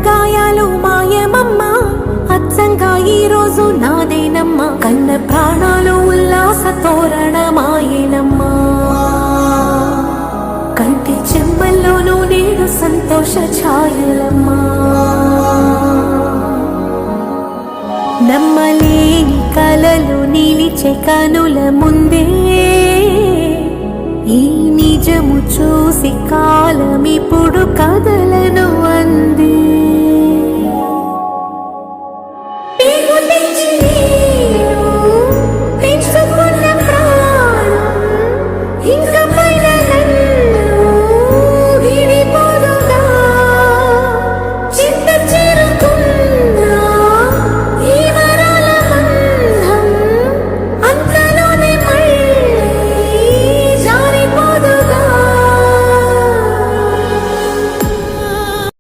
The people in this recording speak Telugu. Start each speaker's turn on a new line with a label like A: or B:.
A: గాయాలు మాయమమ్మా, అచ్చంగా ఈ రోజు నాదేనమ్మా, కన్న ప్రాణాలు ఉల్లాస తోరణమాయేనమ్మా, కంటి చెమ్మల్లోనూ నేడు సంతోష ఛాయలమ్మా. నమ్మలేని కలలు నిలిచే కనుల ముందే ఈ నిజము చూసి కాలమిప్పుడు కదలను